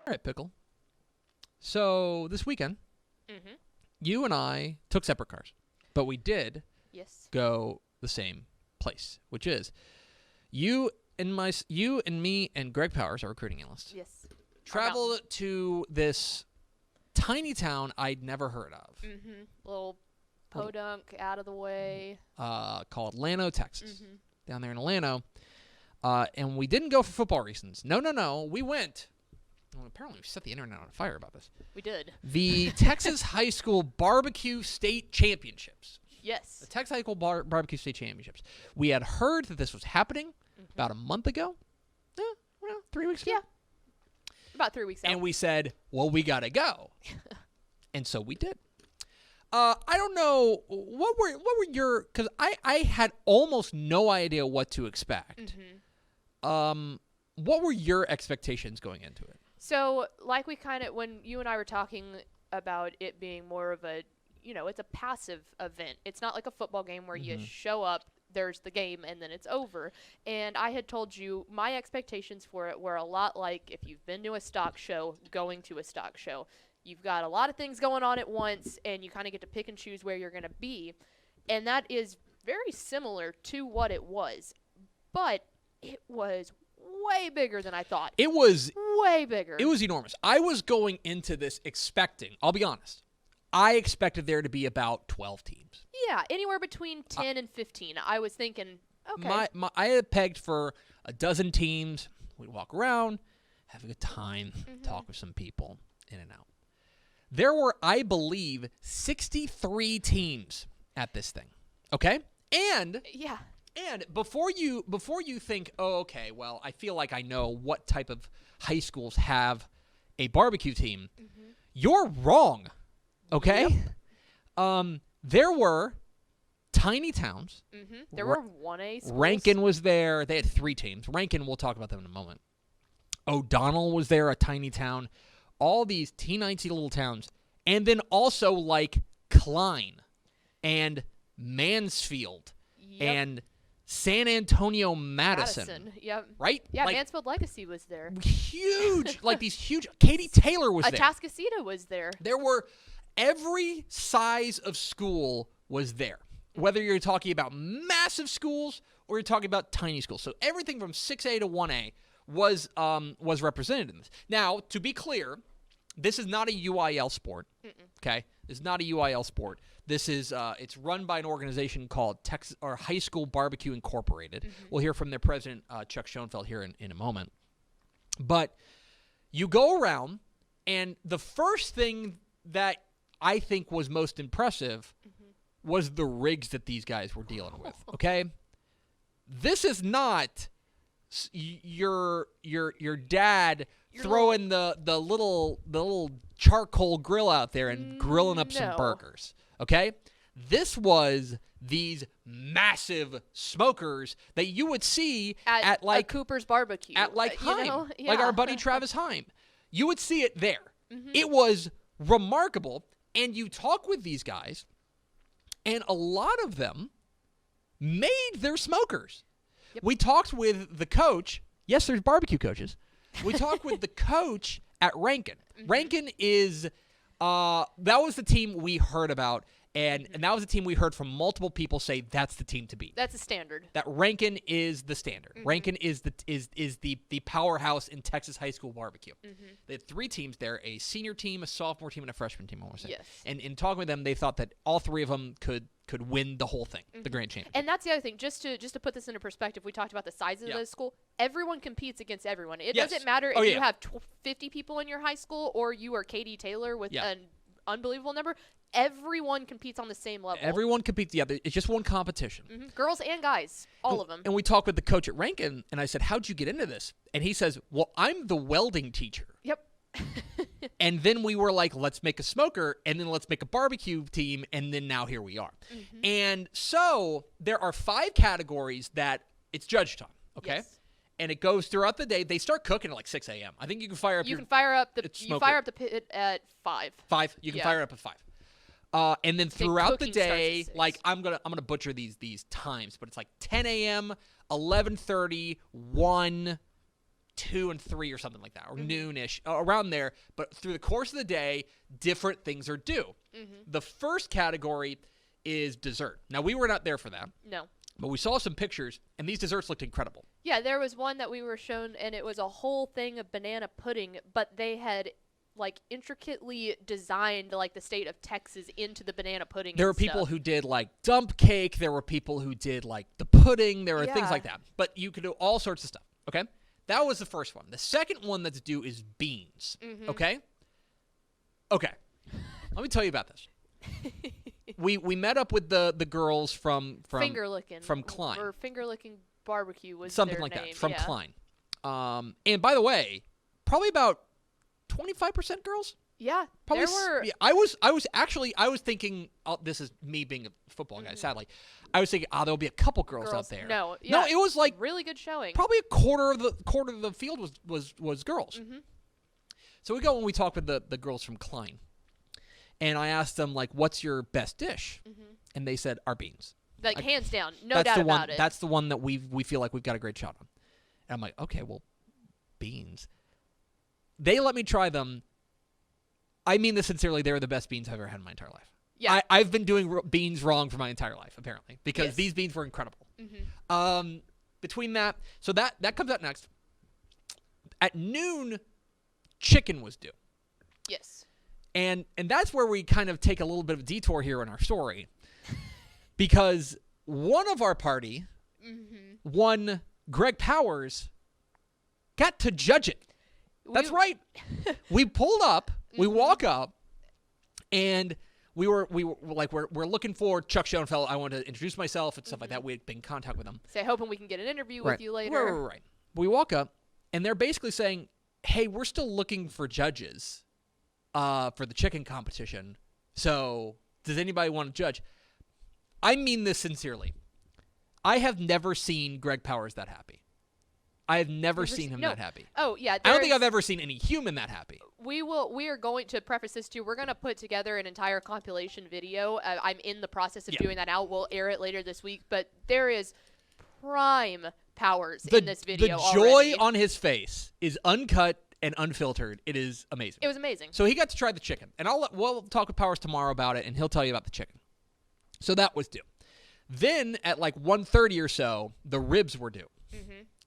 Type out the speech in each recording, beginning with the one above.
All right, Pickle. So this weekend, you and I took separate cars, but we did go the same place, which is you and me and Greg Powers, our recruiting analyst. Yes. Traveled to this tiny town I'd never heard of. Little podunk out of the way. Called Llano, Texas. Down there in Llano. And we didn't go for football reasons. No. We went. Well, apparently we set the internet on fire about this. We did. The Texas High School BBQ State Championships. Yes. The Texas High School BBQ State Championships. We had heard that this was happening about a month ago. 3 weeks ago. Yeah. About 3 weeks ago. And we said, well, we got to go. And so we did. I don't know, what were your, because I had almost no idea what to expect. What were your expectations going into it? So, like when you and I were talking about it being more of a, it's a passive event. It's not like a football game where you show up, there's the game, and then it's over. And I had told you my expectations for it were a lot like if you've been to a stock show, going to a stock show. You've got a lot of things going on at once, and you kind of get to pick and choose where you're going to be. And that is very similar to what it was. But it was way bigger than I thought. It was way bigger. It was enormous. I was going into this expecting, I'll be honest, I expected there to be about 12 teams. Yeah, anywhere between 10 and 15. I was thinking, okay. I had pegged for a dozen teams. We'd walk around, have a good time, talk with some people, in and out. There were, I believe, 63 teams at this thing. Okay? And before you think, oh, okay, well, I feel like I know what type of high schools have a barbecue team, you're wrong. Okay? Yep. There were tiny towns. There were 1A schools. Rankin was there. They had 3 teams. Rankin, we'll talk about them in a moment. O'Donnell was there, a tiny town. All these teeny little towns. And then also like Klein and Mansfield and San Antonio Madison. Yep. Right? Yeah, like, Mansfield Legacy was there. Huge. Like these huge. Katy Taylor was there. Atascocita was there. There were every size of school was there. Whether you're talking about massive schools or you're talking about tiny schools. So everything from 6A to 1A was represented in this. Now, to be clear, this is not a UIL sport. Okay? This is not a UIL sport. This is it's run by an organization called Texas or High School Barbecue Incorporated. We'll hear from their president, Chuck Schoenfeld, here in a moment. But you go around, and the first thing that I think was most impressive was the rigs that these guys were dealing with. Okay? This is not your dad throwing the little charcoal grill out there and grilling up some burgers. Okay? This was these massive smokers that you would see at like Cooper's Barbecue. At like Heim. Like our buddy Travis Heim. You would see it there. It was remarkable. And you talk with these guys, and a lot of them made their smokers. Yep. We talked with the coach. Yes, there's barbecue coaches. We talked with the coach at Rankin. Rankin is that was the team we heard about, and that was the team we heard from multiple people say that's the team to beat. That's a standard. That Rankin is the standard. Rankin is the powerhouse in Texas high school barbecue. They had 3 teams there: a senior team, a sophomore team, and a freshman team. I want to say. Yes. And in talking with them, they thought that all 3 of them could win the whole thing, the grand championship. And that's the other thing. Just to put this into perspective, we talked about the size of the school. Everyone competes against everyone. It doesn't matter if you have 50 people in your high school or you are Katy Taylor with an unbelievable number. Everyone competes on the same level. Everyone competes. Yeah, it's just one competition. Girls and guys, all of them. And we talked with the coach at Rankin, and I said, how'd you get into this? And he says, well, I'm the welding teacher. Yep. And then we were like, let's make a smoker, and then let's make a barbecue team, and then now here we are. And so there are 5 categories that it's judge time, okay? Yes. And it goes throughout the day. They start cooking at like 6 a.m. I think you can fire up You fire up the pit at 5. 5. You can fire it up at 5. And then throughout the day, like I'm gonna butcher these times, but it's like 10 a.m., 11:30, 1, 2 and 3 or something like that, or noonish, around there. But through the course of the day, different things are due. The first category is dessert. Now, we were not there for that. No. But we saw some pictures, and these desserts looked incredible. Yeah, there was one that we were shown, and it was a whole thing of banana pudding, but they had like intricately designed like the state of Texas into the banana pudding. There were people who did like dump cake. There were people who did like the pudding. There were things like that. But you could do all sorts of stuff. Okay, that was the first one. The second one that's due is beans. Okay. Okay. Let me tell you about this. We met up with the girls from Finger Licking from Klein, or Finger Licking Barbecue was something their like name. that from yeah. Klein. And by the way, probably about 25% girls. Yeah, Probably. there were. Yeah, I was thinking. Oh, this is me being a football guy. Sadly, I was thinking, there'll be a couple girls out there. No, no, it was like really good showing. Probably a quarter of the field was girls. So we go and we talk with the girls from Klein, and I asked them like, "What's your best dish?" And they said, "Our beans." Like hands down, no doubt about it. That's the one that we feel like we've got a great shot on. And I'm like, okay, well, beans. They let me try them. I mean this sincerely. They were the best beans I've ever had in my entire life. Yeah. I've been doing beans wrong for my entire life, apparently, because these beans were incredible. Between that, so that comes out next. At noon, chicken was due. Yes. And that's where we kind of take a little bit of a detour here in our story. Because one of our party, one Greg Powers, got to judge it. That's right. We pulled up, we walk up, and we were like, we're looking for Chuck Schoenfeld. I want to introduce myself and stuff like that. We had been in contact with him. Say, hoping we can get an interview with you later. Right. We walk up, and they're basically saying, hey, we're still looking for judges for the chicken competition. So does anybody want to judge? I mean this sincerely. I have never seen Greg Powers that happy. I have never seen him that happy. Oh, yeah. I don't think I've ever seen any human that happy. We are going to preface this too. We're going to put together an entire compilation video. I'm in the process of doing that now. We'll air it later this week. But there is prime Powers in this video The joy already. on his face is uncut and unfiltered. It is amazing. It was amazing. So he got to try the chicken. And we'll talk with Powers tomorrow about it, and he'll tell you about the chicken. So that was due. Then at like 1:30 or so, the ribs were due.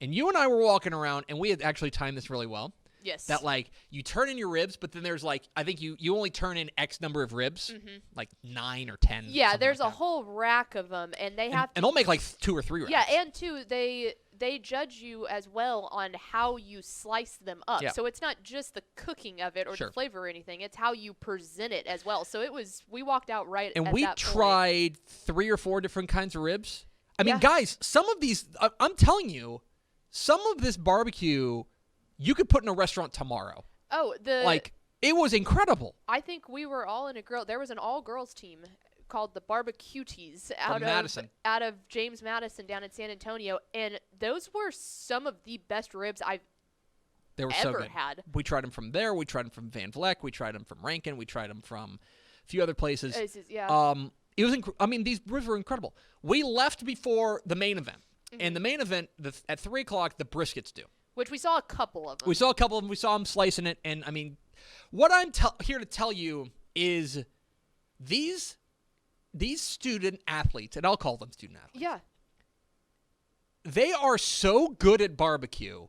And you and I were walking around, and we had actually timed this really well. Yes. That like you turn in your ribs, but then there's like I think you only turn in X number of ribs, like 9 or 10. Yeah, there's a whole rack of them, and they have and they'll make like 2 or 3 racks. Yeah, and two, they judge you as well on how you slice them up. Yeah. So it's not just the cooking of it or Sure. the flavor or anything; it's how you present it as well. So we walked out right. And at we that tried 3 or 4 different kinds of ribs. I mean, Yeah. guys, some of these, I'm telling you, some of this barbecue you could put in a restaurant tomorrow. Oh, it was incredible. I think we were all in a girl. There was an all-girls team called the BBQs out of James Madison down in San Antonio, and those were some of the best ribs I've They were ever so good. had. We tried them from there. We tried them from Van Vleck. We tried them from Rankin. We tried them from a few other places. Yeah. It was. These ribs were incredible. We left before the main event, and the main event at 3:00 the briskets due. Which we saw a couple of them. We saw a couple of them. We saw them slicing it, and I mean, what I'm here to tell you is these student athletes, and I'll call them student athletes. Yeah. They are so good at barbecue.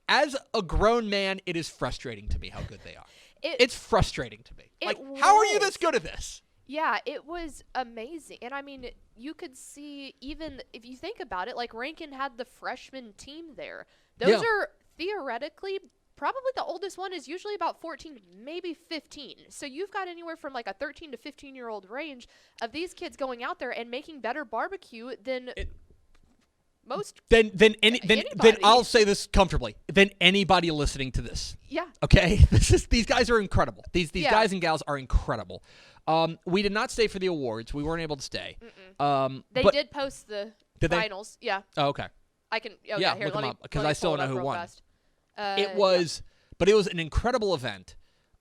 As a grown man, it is frustrating to me how good they are. It's frustrating to me. How are you this good at this? Yeah, it was amazing. And I mean, you could see, even if you think about it, like Rankin had the freshman team there. Those are theoretically, probably the oldest one is usually about 14, maybe 15. So you've got anywhere from like a 13 to 15-year-old range of these kids going out there and making better barbecue than most. Then I'll say this comfortably. Than anybody listening to this. Yeah. Okay? These guys are incredible. These guys and gals are incredible. We did not stay for the awards. We weren't able to stay. They did post the finals. Yeah. Oh, okay. I can. Oh, yeah, here, look them let up because I still don't know who won. Fast. It was an incredible event.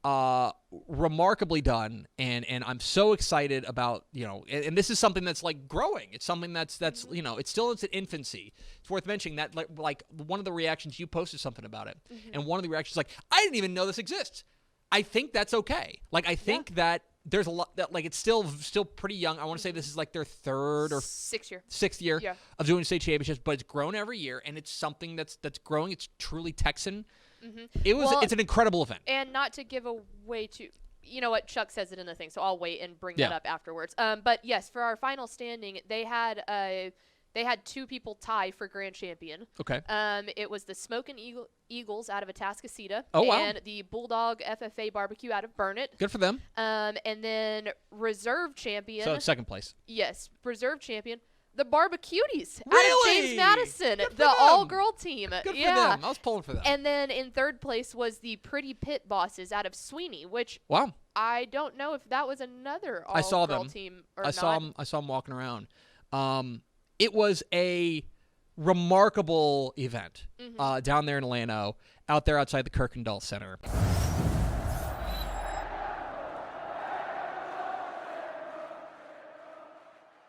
remarkably done, and I'm so excited about, and this is something that's like growing. It's something that's it's still in its infancy. It's worth mentioning that like one of the reactions, you posted something about it, and one of the reactions like, I didn't even know this exists. I think that's okay. Like I think that there's a lot that like it's still pretty young. I want to say this is like their third or sixth year of doing state championships, but it's grown every year, and it's something that's growing. It's truly Texan. It's an incredible event. And not to give away too, you know what, Chuck says it in the thing, so I'll wait and bring that up afterwards. But yes, for our final standing, they had two people tie for grand champion. Okay. It was the Smokin' Eagles out of Atascocita. Oh, wow. And the Bulldog FFA Barbecue out of Burnett. Good for them. And then reserve champion. So second place. Yes, reserve champion. The Barbecuties out of Really? James Madison, Good for the them. all-girl team. Good for them. I was pulling for them. And then in third place was the Pretty Pit Bosses out of Sweeney, which I don't know if that was another all-girl team or not. I saw them walking around. It was a remarkable event down there in Llano, out there outside the Kirkendall Center.